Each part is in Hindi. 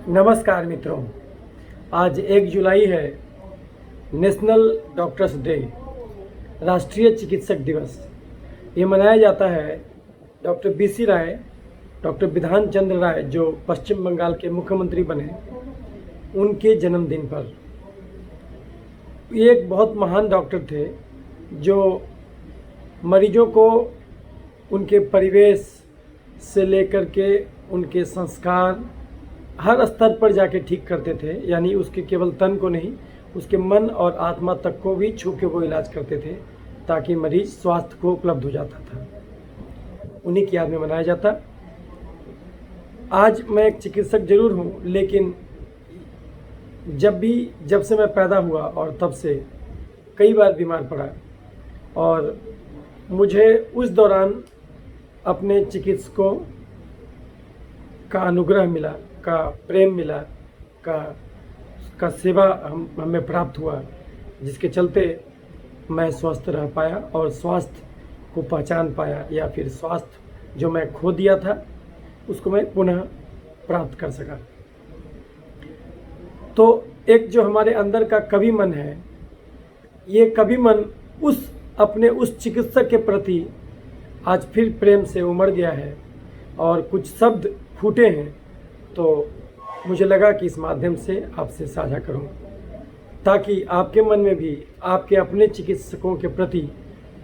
नमस्कार मित्रों, आज 1 जुलाई है, नेशनल डॉक्टर्स डे, राष्ट्रीय चिकित्सक दिवस। ये मनाया जाता है डॉक्टर बीसी राय, डॉक्टर विधान चंद्र राय जो पश्चिम बंगाल के मुख्यमंत्री बने, उनके जन्मदिन पर। ये एक बहुत महान डॉक्टर थे जो मरीजों को उनके परिवेश से लेकर के उनके संस्कार हर स्तर पर जाके ठीक करते थे। यानी उसके केवल तन को नहीं, उसके मन और आत्मा तक को भी छू के वो इलाज करते थे ताकि मरीज स्वास्थ्य को उपलब्ध हो जाता था। उन्हीं की याद में मनाया जाता। आज मैं एक चिकित्सक जरूर हूँ, लेकिन जब से मैं पैदा हुआ और तब से कई बार बीमार पड़ा, और मुझे उस दौरान अपने चिकित्सकों का अनुग्रह मिला, का प्रेम मिला, का सेवा हमें प्राप्त हुआ, जिसके चलते मैं स्वस्थ रह पाया और स्वास्थ्य को पहचान पाया, या फिर स्वास्थ्य जो मैं खो दिया था उसको मैं पुनः प्राप्त कर सका। तो एक जो हमारे अंदर का कवि मन है, ये कवि मन अपने उस चिकित्सक के प्रति आज फिर प्रेम से उमड़ गया है और कुछ शब्द फूटे हैं, तो मुझे लगा कि इस माध्यम से आपसे साझा करूं, ताकि आपके मन में भी आपके अपने चिकित्सकों के प्रति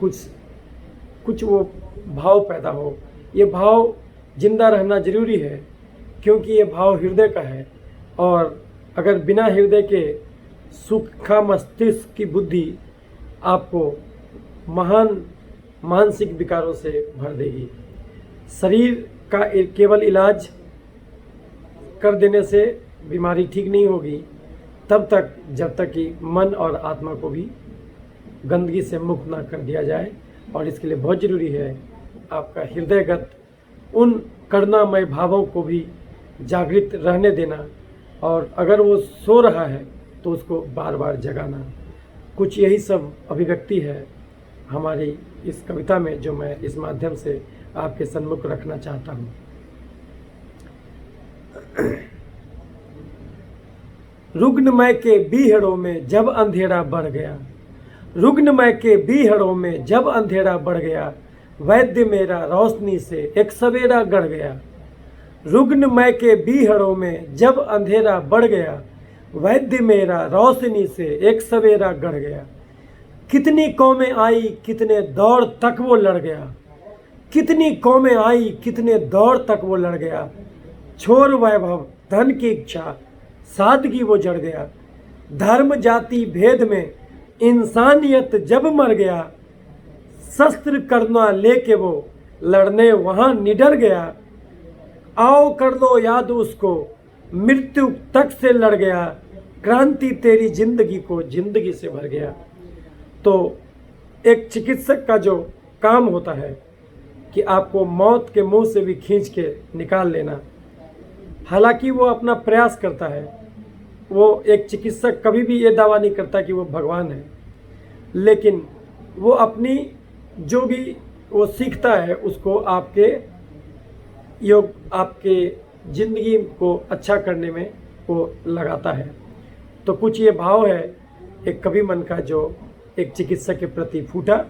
कुछ वो भाव पैदा हो। ये भाव जिंदा रहना जरूरी है, क्योंकि ये भाव हृदय का है, और अगर बिना हृदय के सूखा मस्तिष्क की बुद्धि आपको महान मानसिक विकारों से भर देगी। शरीर का केवल इलाज कर देने से बीमारी ठीक नहीं होगी तब तक, जब तक कि मन और आत्मा को भी गंदगी से मुक्त ना कर दिया जाए। और इसके लिए बहुत ज़रूरी है आपका हृदयगत उन करुणामय भावों को भी जागृत रहने देना, और अगर वो सो रहा है तो उसको बार बार जगाना। कुछ यही सब अभिव्यक्ति है हमारी इस कविता में, जो मैं इस माध्यम से आपके सम्मुख रखना चाहता हूँ। रुग्णमय के बीहड़ों में जब अंधेरा बढ़ गया, रुग्णमय के बीहड़ों में जब अंधेरा बढ़ गया, वैद्य मेरा रोशनी से एक सवेरा गढ़ गया। रुग्णमय के बीहड़ों में जब अंधेरा बढ़ गया, वैद्य मेरा रोशनी से एक सवेरा गढ़ गया। कितनी कौमें आई, कितने दौर तक वो लड़ गया, कितनी कौमें आई, कितने दौर तक वो लड़ गया। छोर वैभव धन की इच्छा, सादगी वो जड़ गया। धर्म जाति भेद में इंसानियत जब मर गया, शस्त्र करुणा लेके वो लड़ने वहाँ निडर गया। आओ कर लो याद उसको, मृत्यु तक से लड़ गया। क्रांति तेरी जिंदगी को जिंदगी से भर गया। तो एक चिकित्सक का जो काम होता है कि आपको मौत के मुंह से भी खींच के निकाल लेना। हालांकि वो अपना प्रयास करता है, वो एक चिकित्सक कभी भी ये दावा नहीं करता कि वो भगवान है, लेकिन वो अपनी जो भी वो सीखता है उसको आपके ज़िंदगी को अच्छा करने में वो लगाता है। तो कुछ ये भाव है एक कवि मन का जो एक चिकित्सक के प्रति फूटा।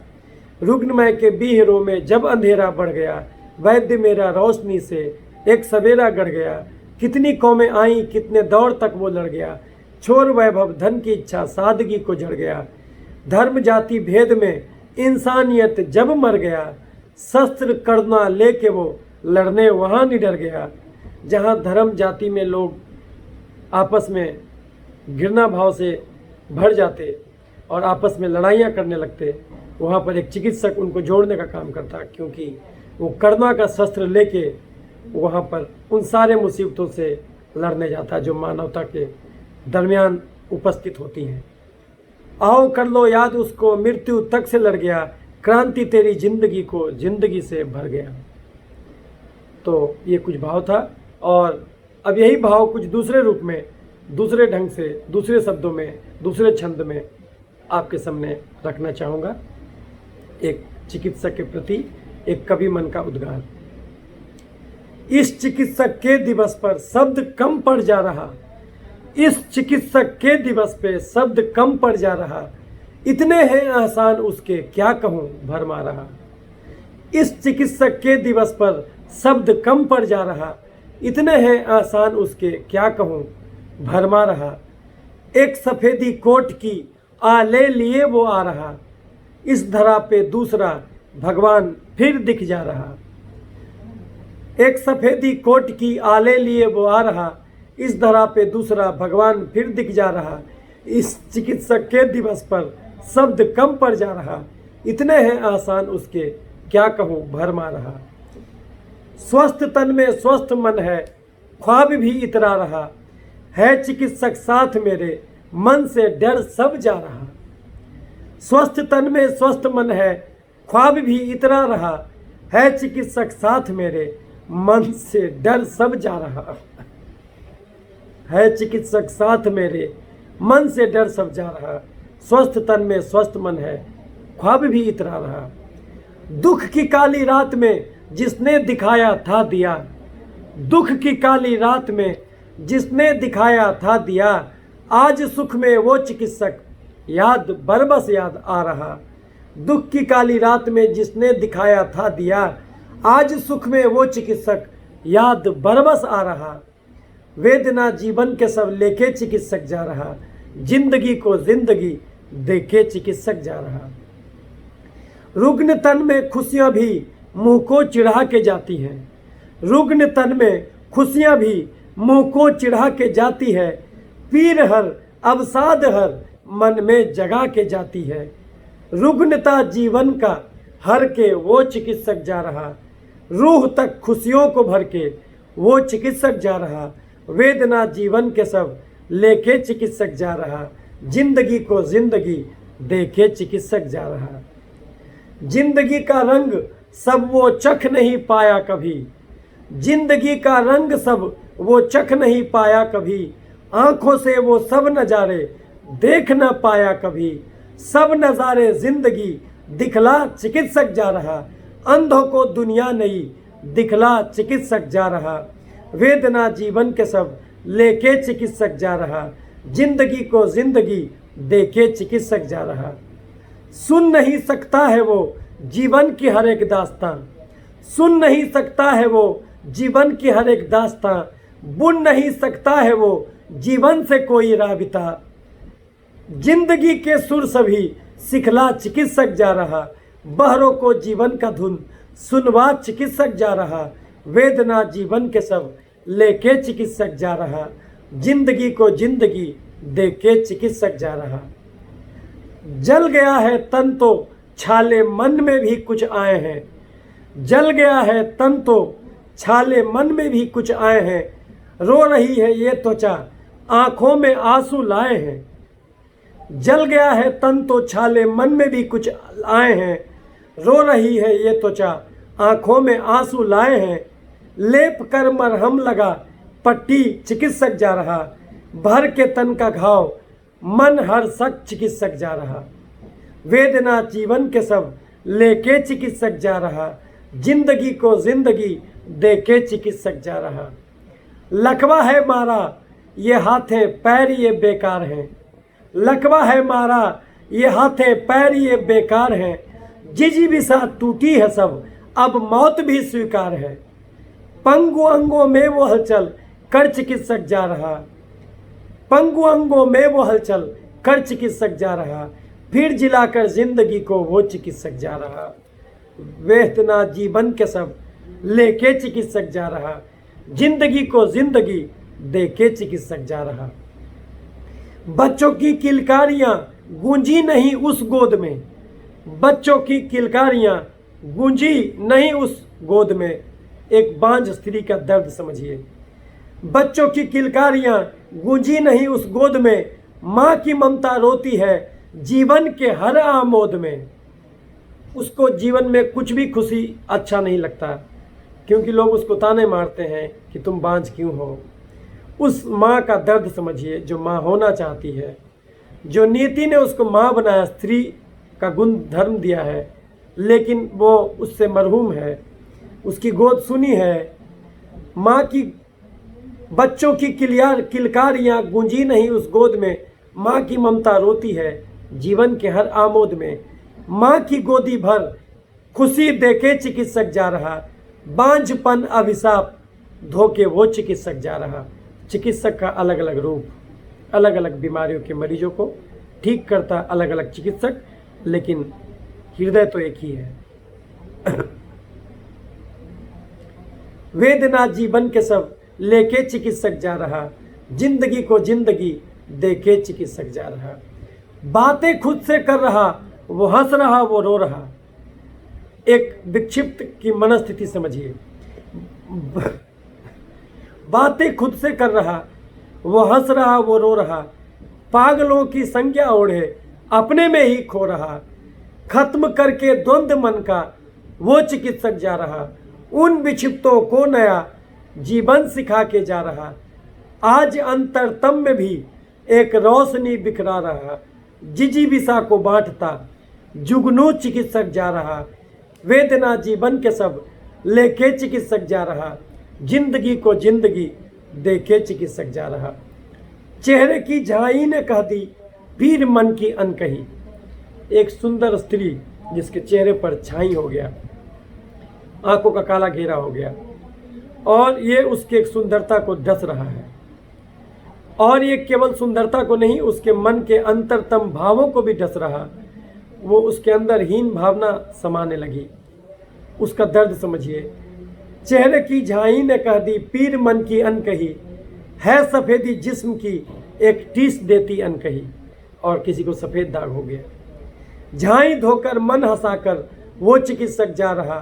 रुग्णमय के बीहड़ों में जब अंधेरा बढ़ गया, वैद्य मेरा रोशनी से एक सवेरा गढ़ गया। कितनी कौमें आई, कितने दौर तक वो लड़ गया। छोर वैभव धन की इच्छा, सादगी को जड़ गया। धर्म जाति भेद में इंसानियत जब मर गया, शस्त्र करुणा लेके वो लड़ने वहाँ निडर गया। जहाँ धर्म जाति में लोग आपस में घृणा भाव से भर जाते और आपस में लड़ाइयाँ करने लगते, वहाँ पर एक चिकित्सक उनको जोड़ने का काम करता, क्योंकि वो करुणा का शस्त्र लेके वहाँ पर उन सारे मुसीबतों से लड़ने जाता जो मानवता के दरमियान उपस्थित होती हैं। आओ कर लो याद उसको, मृत्यु तक से लड़ गया। क्रांति तेरी जिंदगी को जिंदगी से भर गया। तो ये कुछ भाव था, और अब यही भाव कुछ दूसरे रूप में, दूसरे ढंग से, दूसरे शब्दों में, दूसरे छंद में आपके सामने रखना चाहूँगा। एक चिकित्सक के प्रति एक कवि मन का उद्गार। इस चिकित्सक के दिवस पर शब्द कम पड़ जा रहा, इस चिकित्सक के दिवस पे शब्द कम पड़ जा रहा, इतने हैं आसान उसके क्या कहूँ भरमा रहा। इस चिकित्सक के दिवस पर शब्द कम पड़ जा रहा, इतने हैं आसान उसके क्या कहूँ भरमा रहा। एक सफ़ेदी कोट की आले लिए वो आ रहा, इस धरा पे दूसरा भगवान फिर दिख जा रहा। एक सफ़ेदी कोट की आले लिए वो आ रहा, इस धरा पे दूसरा भगवान फिर दिख जा रहा। इस चिकित्सक के दिवस पर शब्द कम पड़ जा रहा, इतने हैं आसान उसके क्या कहूँ भरमा रहा। स्वस्थ तन में स्वस्थ मन है, ख्वाब भी इतरा रहा, है चिकित्सक साथ मेरे मन से डर सब जा रहा। स्वस्थ तन में स्वस्थ मन है, ख्वाब भी इतरा रहा, है चिकित्सक साथ मेरे मन से डर सब जा रहा। है चिकित्सक साथ मेरे मन से डर सब जा रहा। स्वस्थ तन में स्वस्थ मन है, ख्वाब भी इतरा रहा। दुख की काली रात में जिसने दिखाया था दिया, दुख की काली रात में जिसने दिखाया था दिया, आज सुख में वो चिकित्सक याद बरबस याद आ रहा। दुख की काली रात में जिसने दिखाया था दिया, आज सुख में वो चिकित्सक याद बरबस आ रहा। वेदना जीवन के सब लेके चिकित्सक जा रहा, जिंदगी को जिंदगी देके चिकित्सक जा रहा। रुग्ण तन में खुशियां भी मुंह को चिढ़ा के जाती हैं, रुग्ण तन में खुशियां भी मुंह को चिढ़ा के जाती है। पीर हर अवसाद हर मन में जगा के जाती है। रुग्णता जीवन का हर के वो चिकित्सक जा रहा, रूह तक खुशियों को भर के वो चिकित्सक जा रहा। वेदना जीवन के सब लेके चिकित्सक जा रहा, जिंदगी को जिंदगी देके चिकित्सक जा रहा। जिंदगी का रंग सब वो चख नहीं पाया कभी, जिंदगी का रंग सब वो चख नहीं पाया कभी। आंखों से वो सब नज़ारे देख न पाया कभी, सब नज़ारे जिंदगी दिखला चिकित्सक जा रहा। अंधों को दुनिया नई दिखला चिकित्सक जा रहा। वेदना जीवन के सब लेके चिकित्सक जा रहा, जिंदगी को जिंदगी देके चिकित्सक जा रहा। सुन नहीं सकता है वो जीवन की हर एक दास्तां, सुन नहीं सकता है वो जीवन की हर एक दास्तां, बुन नहीं सकता है वो जीवन से कोई राबिता। जिंदगी के सुर सभी सिखला चिकित्सक जा रहा, बहरों को जीवन का धुन सुनवा चिकित्सक जा रहा। वेदना जीवन के सब लेके चिकित्सक जा रहा, जिंदगी को जिंदगी देके चिकित्सक जा रहा। जल गया है तन तो छाले मन में भी कुछ आए हैं, जल गया है तन तो छाले मन में भी कुछ आए हैं। रो रही है ये त्वचा आंखों में आंसू लाए हैं, जल गया है तन तो छाले मन में भी कुछ आए हैं। रो रही है ये त्वचा आंखों में आंसू लाए हैं। लेप कर मरहम लगा पट्टी चिकित्सक जा रहा, भर के तन का घाव मन हर सक चिकित्सक जा रहा। वेदना जीवन के सब लेके चिकित्सक जा रहा, जिंदगी को जिंदगी देके चिकित्सक जा रहा। लकवा है मारा ये हाथे पैर ये बेकार हैं, लकवा है मारा ये हाथे पैर ये बेकार हैं। जिजी भी साथ टूटी है सब अब मौत भी स्वीकार है। पंगु अंगों में वो हलचल कर चिकित्सक जा रहा, पंगु अंगों में वो हलचल कर चिकित्सक जा रहा। फिर जिलाकर जिंदगी को वो चिकित्सक जा रहा। वेदना जीवन के सब लेके चिकित्सक जा रहा, जिंदगी को जिंदगी देके चिकित्सक जा रहा। बच्चों की किलकारियां गूंजी नहीं उस गोद में, बच्चों की किलकारियां गूंजी नहीं उस गोद में। एक बांझ स्त्री का दर्द समझिए। बच्चों की किलकारियां गूंजी नहीं उस गोद में, माँ की ममता रोती है जीवन के हर आमोद में। उसको जीवन में कुछ भी खुशी अच्छा नहीं लगता, क्योंकि लोग उसको ताने मारते हैं कि तुम बांझ क्यों हो। उस माँ का दर्द समझिए जो माँ होना चाहती है, जो नीति ने उसको माँ बनाया, स्त्री का गुण धर्म दिया है, लेकिन वो उससे मरहूम है, उसकी गोद सुनी है, माँ की बच्चों की किलकारियाँ गूंजी नहीं उस गोद में, माँ की ममता रोती है जीवन के हर आमोद में। माँ की गोदी भर खुशी देके चिकित्सक जा रहा, बांझपन अभिशाप धोके वो चिकित्सक जा रहा। चिकित्सक का अलग अलग रूप, अलग अलग बीमारियों के मरीजों को ठीक करता अलग अलग चिकित्सक, लेकिन हृदय तो एक ही है। वेदना जीवन के सब लेके चिकित्सक जा रहा, जिंदगी को जिंदगी देके चिकित्सक जा रहा। बातें खुद से कर रहा, वो हंस रहा वो रो रहा। एक विक्षिप्त की मनस्थिति समझिए। बातें खुद से कर रहा, वो हंस रहा वो रो रहा। पागलों की संज्ञा ओढ़े अपने में ही खो रहा। खत्म करके द्वंद्व मन का वो चिकित्सक जा रहा। उन विक्षिप्तों को नया जीवन सिखा के जा रहा। आज अंतरतम में भी एक रोशनी बिखरा रहा। जिजीविषा को बांटता जुगनू चिकित्सक जा रहा। वेदना जीवन के सब लेके चिकित्सक जा रहा, जिंदगी को जिंदगी देके चिकित्सक जा रहा। चेहरे की झाई ने कह दी पीर मन की अनकही। एक सुंदर स्त्री जिसके चेहरे पर छाई हो गया, आंखों का काला घेरा हो गया, और ये उसके एक सुंदरता को डस रहा है। और ये केवल सुंदरता को नहीं, उसके मन के अंतरतम भावों को भी डस रहा। वो उसके अंदर हीन भावना समाने लगी। उसका दर्द समझिए। चेहरे की झाई ने कह दी पीर मन की अनकही, है सफ़ेदी जिस्म की एक टीस देती अनकही। और किसी को सफ़ेद दाग हो गया। झाई धोकर मन हंसाकर वो चिकित्सक जा रहा,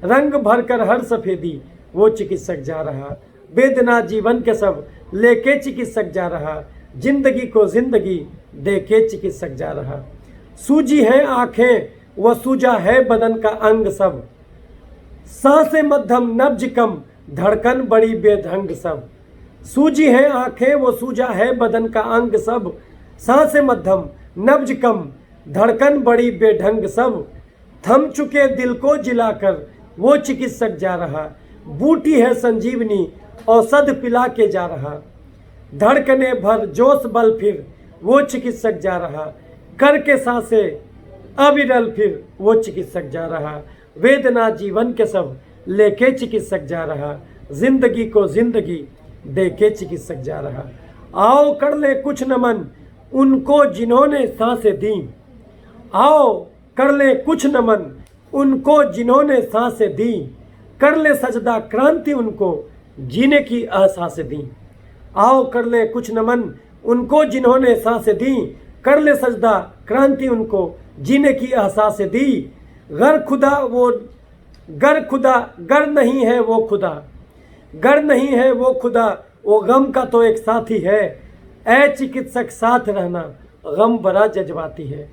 रंग भरकर हर सफ़ेदी वो चिकित्सक जा रहा। वेदना जीवन के सब लेके चिकित्सक जा रहा, जिंदगी को जिंदगी देके चिकित्सक जा रहा। सूजी है आंखें व सूजा है बदन का अंग सब, सांसें मध्यम नब्ज कम धड़कन बड़ी बेढंग सब। सूजी है आंखें वो सूजा है बदन का अंग सब, सांसें मध्यम नब्ज कम धड़कन बड़ी बेढंग सब। थम चुके दिल को जिलाकर वो चिकित्सक जा रहा, बूटी है संजीवनी औषध पिला के जा रहा। धड़कने भर जोश बल फिर वो चिकित्सक जा रहा, करके सांसें अविरल फिर वो चिकित्सक जा रहा। वेदना जीवन के सब लेके चिकित्सक जा रहा, जिंदगी को जिंदगी देके चिकित्सक जा रहा। आओ कर ले कुछ नमन उनको जिन्होंने सांसें दी, आओ कर ले कुछ नमन उनको जिन्होंने सांसें दी। कर ले सजदा क्रांति उनको जीने की एहसासें दी। आओ कर ले कुछ नमन उनको जिन्होंने सांसें दी, कर ले सजदा क्रांति उनको जीने की एहसासें दी। गर खुदा वो गर खुदा गर नहीं है वो खुदा, गर नहीं है वो खुदा वो गम का तो एक साथी है। ऐ चिकित्सक साथ रहना गम बड़ा जज्बाती है।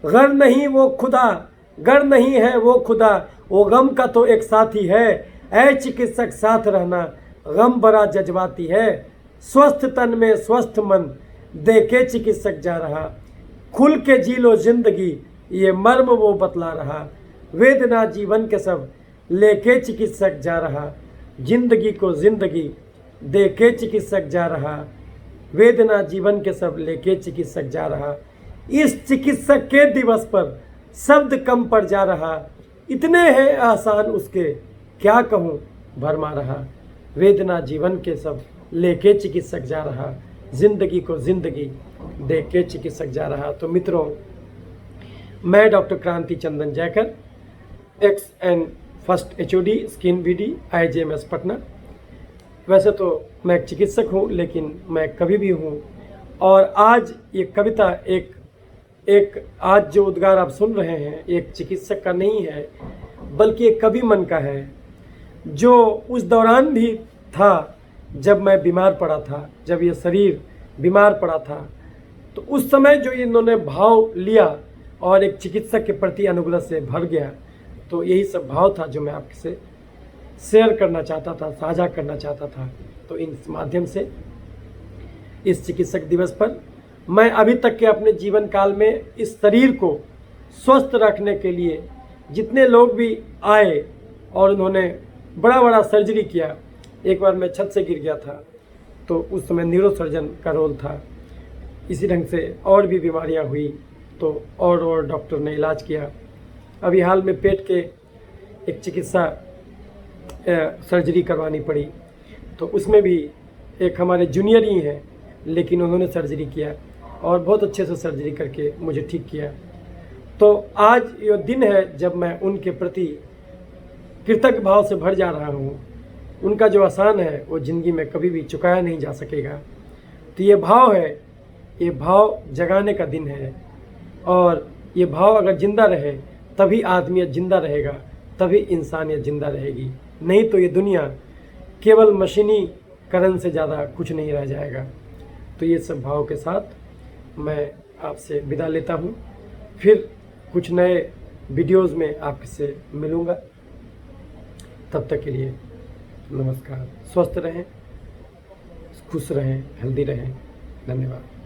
गर नहीं वो खुदा गर नहीं है वो खुदा वो गम का तो एक साथी है। ऐ चिकित्सक साथ रहना गम बड़ा जज्बाती है। स्वस्थ तन में स्वस्थ मन देके चिकित्सक जा रहा, खुल के जी लो जिंदगी ये मर्म वो बतला रहा। वेदना जीवन के सब लेके चिकित्सक जा रहा, जिंदगी को जिंदगी देके चिकित्सक जा रहा। वेदना जीवन के सब लेके चिकित्सक जा रहा। इस चिकित्सक के दिवस पर शब्द कम पड़ जा रहा, इतने हैं आसान उसके क्या कहूँ भरमा रहा। वेदना जीवन के सब लेके चिकित्सक जा रहा, जिंदगी को जिंदगी देके चिकित्सक जा रहा। तो मित्रों, मैं doctor Kranti Chandan Jaykar, ex and first HOD skin BD IJMS Patna. वैसे तो मैं एक चिकित्सक हूँ, लेकिन मैं कवि भी हूँ। और आज ये कविता एक आज जो उद्गार आप सुन रहे हैं एक चिकित्सक का नहीं है, बल्कि एक कवि मन का है, जो उस दौरान भी था जब मैं बीमार पड़ा था, जब ये शरीर बीमार पड़ा था। तो उस समय जो इन्होंने भाव लिया और एक चिकित्सक के प्रति अनुग्रह से भर गया, तो यही सब भाव था जो मैं आपसे शेयर करना चाहता था, साझा करना चाहता था। तो इस माध्यम से इस चिकित्सक दिवस पर मैं अभी तक के अपने जीवन काल में इस शरीर को स्वस्थ रखने के लिए जितने लोग भी आए और उन्होंने बड़ा बड़ा सर्जरी किया, एक बार मैं छत से गिर गया था, तो उस समय न्यूरो सर्जन का रोल था। इसी ढंग से और भी बीमारियां हुई तो और डॉक्टर ने इलाज किया। अभी हाल में पेट के एक चिकित्सा सर्जरी करवानी पड़ी, तो उसमें भी एक हमारे जूनियर ही हैं, लेकिन उन्होंने सर्जरी किया और बहुत अच्छे से सर्जरी करके मुझे ठीक किया। तो आज ये दिन है जब मैं उनके प्रति कृतज्ञ भाव से भर जा रहा हूँ। उनका जो एहसान है वो ज़िंदगी में कभी भी चुकाया नहीं जा सकेगा। तो ये भाव है, ये भाव जगाने का दिन है, और ये भाव अगर ज़िंदा रहे तभी आदमियत ज़िंदा रहेगा, तभी इंसानियत ज़िंदा रहेगी। नहीं तो ये दुनिया केवल मशीनीकरण से ज़्यादा कुछ नहीं रह जाएगा। तो ये सब भाव के साथ मैं आपसे विदा लेता हूँ। फिर कुछ नए वीडियोज़ में आपसे मिलूँगा। तब तक के लिए नमस्कार। स्वस्थ रहें, खुश रहें, हेल्दी रहें। धन्यवाद।